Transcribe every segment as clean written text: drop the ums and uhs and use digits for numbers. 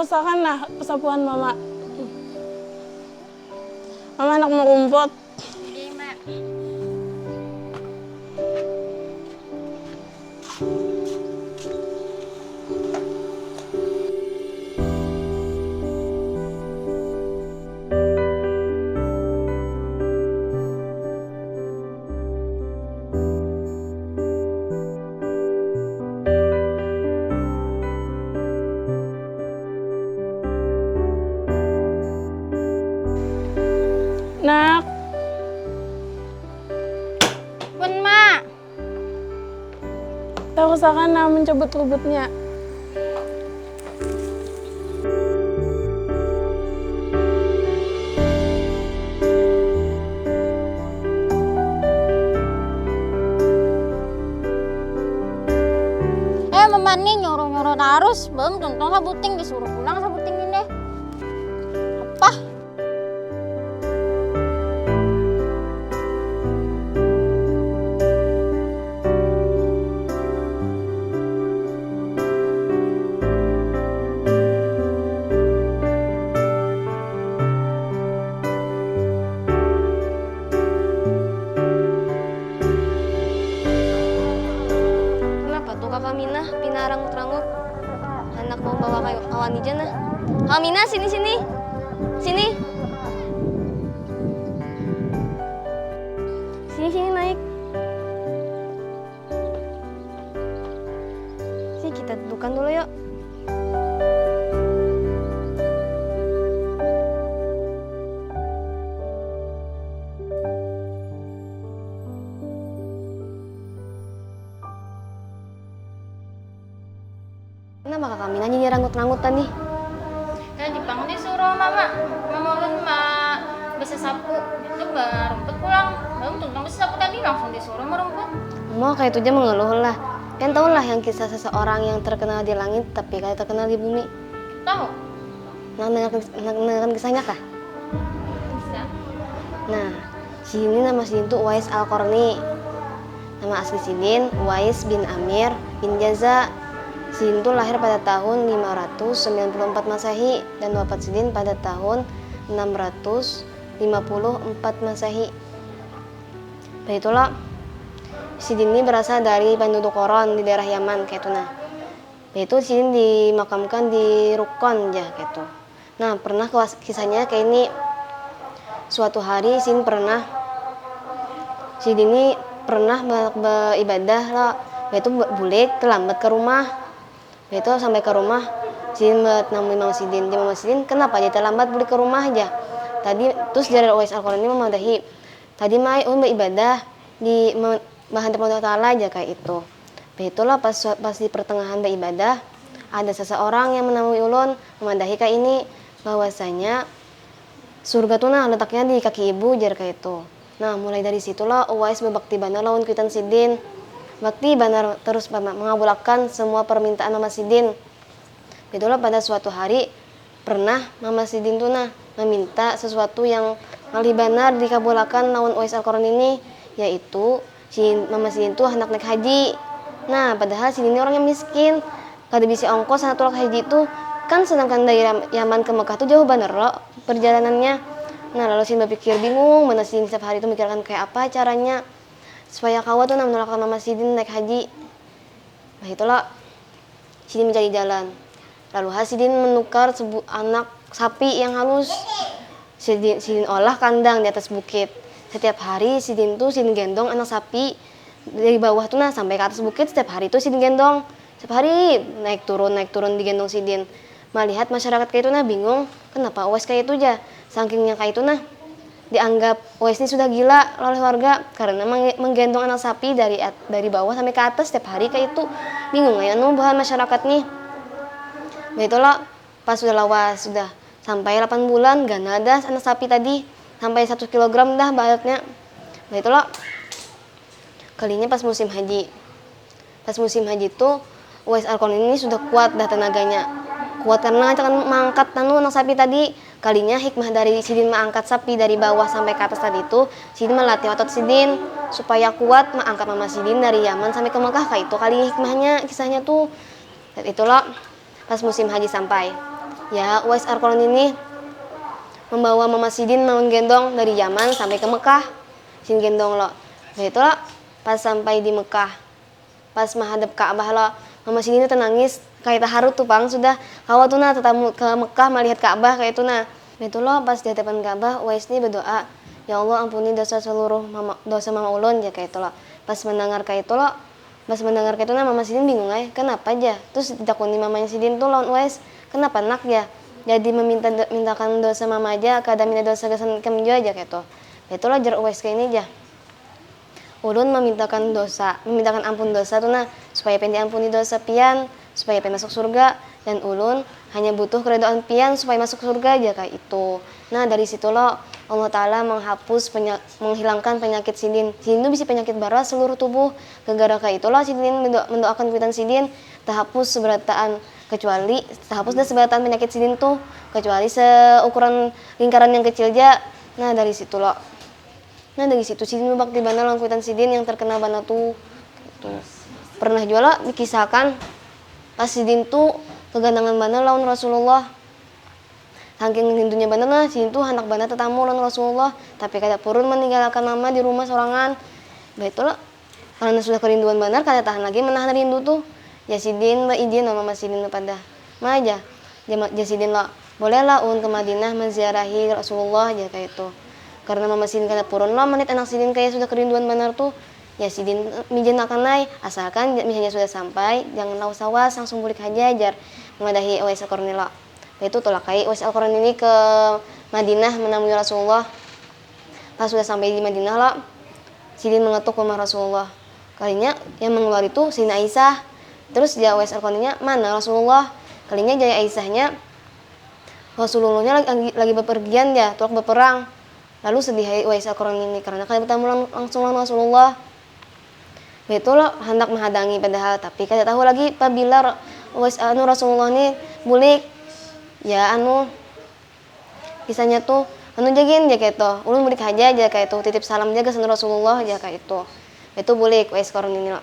rasakan nah kesapuan mama. Mama anak mau rumput. Iya, Mak. Nak, Pun, Mak. kita rasakan nah mencabut rambutnya. Mama nih nyuruh-nyuruh terus. Belum tentang sabuting disuruh pulang sabutingin deh. Apa? Kenapa tuh Kakak Minah pindah rangut-rangut? Anak mau bawa kayu awan di jana. Kakak Minah sini sini. Sini. Sini sini naik. Sini kita dudukan dulu yuk. Kenapa Kakak Minah jadi ranggut-ranggutan nih? Tadi pang disuruh Mama. Mama ulun Mak bisa sapu. Itu rumput pulang. Belum tentang bisa sapu tadi langsung disuruh merumput. Mau kayak itu aja mengeluh lah. Kan tau lah yang kisah seseorang yang terkenal di langit tapi kayak terkenal di bumi. Tahu? Nah, dengarkan kisahnya kah? Bisa. Nah, sini nama Sidin tuh Uwais Al-Qarni. Nama asli Sidin Uwais bin Amir bin Jaza. Sidin tuh lahir pada tahun 594 Masehi dan wafat Sidin pada tahun 654 Masehi. Baitulah Sidin ini berasal dari penduduk Qoron di daerah Yaman kayak itu nah. Itu Sidin dimakamkan di Rukon ya kayak itu. Nah, pernah kisahnya kayak ini. Suatu hari Sidin ini pernah beribadah lah. Yaitu bulik terlambat ke rumah. Yaitu sampai ke rumah Sidin menemui Mama Sidin. Mama Sidin, kenapa dia terlambat bulik ke rumah aja? Tadi terus dari Uwais Al-Qarni memadahi. Tadi mai beribadah di menghadap Allah Ta'ala aja kayak itu. Itulah pas di pertengahan beribadah ada seseorang yang menemui ulun memadahi kayak ini bahwasanya surga tuh nah letaknya di kaki ibu jar kayak itu. Nah, mulai dari situlah Uwais berbakti banar lawan kuitan Sidin. Bakti banar terus mengabulkan semua permintaan Mama Sidin. Itulah pada suatu hari pernah Mama Sidin tuh nah meminta sesuatu yang lebih benar dikabulkan lawan Uwais Al-Qarni ini, yaitu Mama Sidin tuh hendak naik haji. Nah, padahal Sidin ini orangnya miskin, kada bisa ongkos anak tulak haji itu kan, sedangkan dari Yaman ke Mekah tuh jauh banget loh perjalanannya. Nah, lalu Sidin berpikir bingung, mana Sidin setiap hari itu mikirkan kayak apa caranya supaya kawa tuh menolakkan Mama Sidin naik haji. Nah, itulah Sidin mencari jalan. Lalu Sidin menukar anak sapi yang halus. Sidin olah kandang di atas bukit. Setiap hari Sidin gendong anak sapi dari bawah tuh nah sampai ke atas bukit. Setiap hari tuh Sidin gendong. Setiap hari naik turun digendong Sidin. Melihat masyarakat kayak itu nah bingung, kenapa Uwais kayak itu aja? Sakingnya kayak itu nah dianggap Uwais ini sudah gila oleh warga karena menggendong anak sapi dari bawah sampai ke atas setiap hari kayak itu. Bingung ya bahan masyarakat nih. Baitulah pas sudah lawas sudah sampai 8 bulan gak ada anak sapi tadi sampai 1 kilogram dah beratnya. Baitulah kalinya pas musim haji. Pas musim haji tuh Uwais Al-Qarni ini sudah kuat dah tenaganya. Kuat karena akan mengangkat anak sapi tadi. Kalinya hikmah dari Sidin mengangkat sapi dari bawah sampai ke atas tadi itu, Sidin melatih otot Sidin supaya kuat mengangkat Mama Sidin dari Yaman sampai ke Mekah. Kayak itu kali hikmahnya kisahnya tuh. Dan itulah pas musim haji sampai. Ya, Uwais Al-Qarni ini membawa Mama Sidin menggendong dari Yaman sampai ke Mekah. Sin gendong lo. Nah itu lo pas sampai di Mekah, pas menghadap Ka'bah lo, Mama Sidin itu nangis kayak taharu tuh Pang, sudah kawa tuh nah tetamu ke Mekah melihat Ka'bah kayak itu nah. Nah itu lo pas di hadapan Ka'bah Uwais ini berdoa, ya Allah ampuni dosa seluruh dosa Mama Ulun ya kayak itu lo. Pas mendengar kayak itu lo, pas mendengar kayak itu nah Mama Sidin bingung ay, kenapa aja? Terus ditakuni mamanya Sidin tuh lawan Uwais, kenapa nak ya? Jadi mintakan dosa mama aja, kadang minta dosa kesan kemju aja kayak itu. Itulah jar Uwais kayak ini aja. Ulun memintakan ampun dosa tuh nah supaya pengen diampuni dosa pian, supaya pengen masuk surga, dan ulun hanya butuh keridhaan pian supaya masuk surga aja kayak itu. Nah dari situ lo Allah Ta'ala menghilangkan penyakit Sidin. Sidin itu bisa penyakit bara seluruh tubuh. Gara-gara kayak itulah Sidin mendoakan kuitan Sidin terhapus seberataan dah seberataan penyakit Sidin tuh kecuali seukuran lingkaran yang kecil aja. Nah dari situ lo. Nah dari situ Sidin bakti bana lawan kuitan Sidin yang terkena bana tuh. Gitu. Pernah juga lo dikisahkan pas Sidin tuh kegandangan bana lawan Rasulullah. Saking rindunya bana nah Sidin tuh anak bana tetamu lawan Rasulullah, tapi kada purun meninggalkan mama di rumah sorangan. Nah itu lo karena sudah kerinduan benar kada tahan lagi menahan rindu tuh. Ya Sidin izin sama Mama Sidin pada ma aja. Ya Sidin lo bolehlah ke Madinah menziarahi Rasulullah aja kayak itu. Karena Mama Sidin kada purun lo menit anak Sidin kayak sudah kerinduan benar tuh. Ya Sidin mijen akan naik asalkan misalnya sudah sampai jangan lawas langsung balik haja ajar mengadahi Uwais Al-Qarni lo. Itu tolakai Uwais Al-Qarni ini ke Madinah menemui Rasulullah. Pas sudah sampai di Madinah lo Sidin mengetuk rumah Rasulullah. Kalinya yang mengeluar itu Sayyidina Aisyah. Terus dia Uwais Al-Qarninya mana Rasulullah? Kalinya jaya Aisyahnya Rasulullahnya lagi bepergian ya, tolak berperang. Lalu sedih Uwais Al-Qarni ini karena kali bertemu langsung lawan Rasulullah. Itu lo hendak menghadangi padahal tapi kada tahu lagi apabila Rasulullah ini bulik. Ya kisahnya tuh jagin ya kayak itu. Ulun bulik aja kayak itu, titip salam jaga sama Rasulullah aja kayak itu. Itu bulik Uwais Al-Qarni ini lo.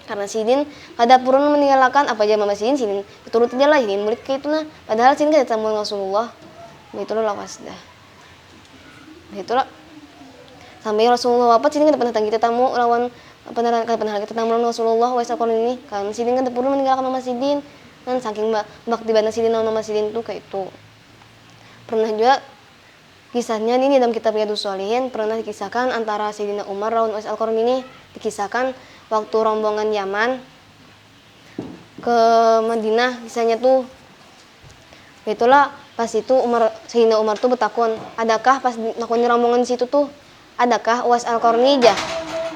Karena Sidin kada purun meninggalkan apa aja Mama Sidin turut aja lah Sidin murid kayak itu nah padahal Sidin kada tamu Rasulullah. Itu lo lawas dah. Itu lo sampai Rasulullah wafat Sidin kada pernah kita tamu lawan pernah kita tamu lawan Rasulullah Uwais Al-Qarni ini kan Sidin kada purun meninggalkan Mama Sidin dan saking bakti bana Sidin lawan Mama Sidin tuh kayak itu. Pernah juga kisahnya ini dalam kitab Riyadhus Shalihin pernah dikisahkan antara Sayyidina Umar lawan Uwais Al-Qarni ini dikisahkan waktu rombongan Yaman ke Madinah kisahnya tuh. Itulah pas itu Sayyidina Umar tuh bertakun, adakah pas nakuni rombongan di situ tuh adakah Uwais Al-Qarni aja?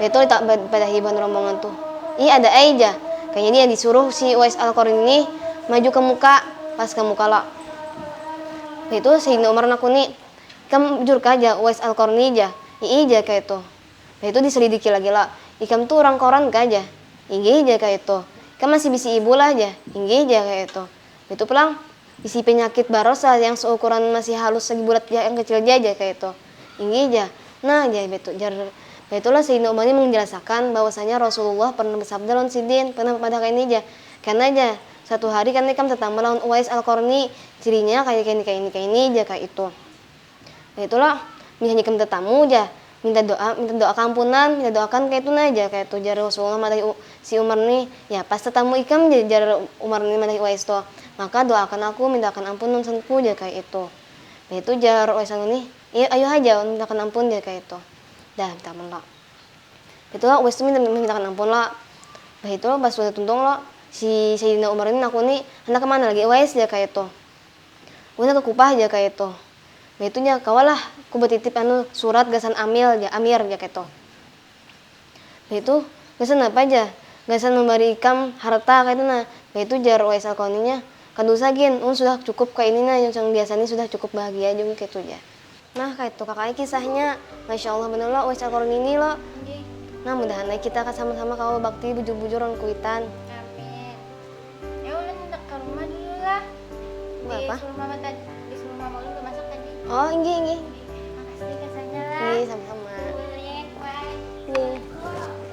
Itu tak pada hiban rombongan tuh. Iya ada aja. Kayaknya dia disuruh si Uwais Al-Qarni ini maju ke muka, pas ke muka lah. Itu Sayyidina Umar nakuni, "Kam jujur aja Uwais Al-Qarni aja." Iya aja kayak itu. Itu diselidiki lagi lah. Ikam tuh orang koran aja, inggi aja kayak itu. Kan masih bisi ibu lah aja, inggi aja kayak itu. Itu pulang isi penyakit barosa yang seukuran masih halus segi bulat yang kecil aja kayak itu, inggi aja. Nah aja itulah Sayyidina Umar ini menjelaskan bahwasanya Rasulullah pernah bersabda lawan Sidin pernah pada kayak ini aja. Karena aja satu hari kan ikam tetangga lawan Uwais Al-Qarni cirinya kayak ini aja kayak itu. Itulah misalnya ikam tetamu aja. minta doa kampunan, minta doakan kayak itu aja kayak itu jar Rasulullah madahi si Umar nih ya pas tetamu ikam jar Umar nih madahi Uwais tuh maka doakan aku mintakan ampun nonsenku aja kayak itu. Nah itu jar Uwais nih ayo aja mintakan ampun dia kayak itu dah minta ampun lah. Itu lah Uwais tuh mintakan ampun lah. Nah itu pas sudah tuntung lah si Sayyidina Umar ini aku nih hendak kemana lagi Uwais dia kayak itu udah ke Kupah aja kayak itu. Nah itunya kawalah aku bertitip surat gasan Amir aja kayak itu. Nah itu gasan apa aja? Gasan memberi ikam harta kayak itu nah. Nah itu jar Uwais Al-Qarninya kadusagin, sudah cukup kayak ini nah yang biasanya sudah cukup bahagia juga kayak itu ya. Nah kayak itu kakaknya kisahnya, Masya Allah bener loh Uwais Al-Qarni ini loh. Nah mudahan kita akan sama-sama kawal bakti bujur-bujur orang kuitan. Amin. Ya udah minta ke rumah dulu lah. Apa? Disuruh mama lu masak tadi. Oh, inggi. Makasih kesannya lah. Iya, sama-sama. Boleh, bye. Nih.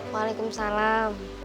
Waalaikumsalam.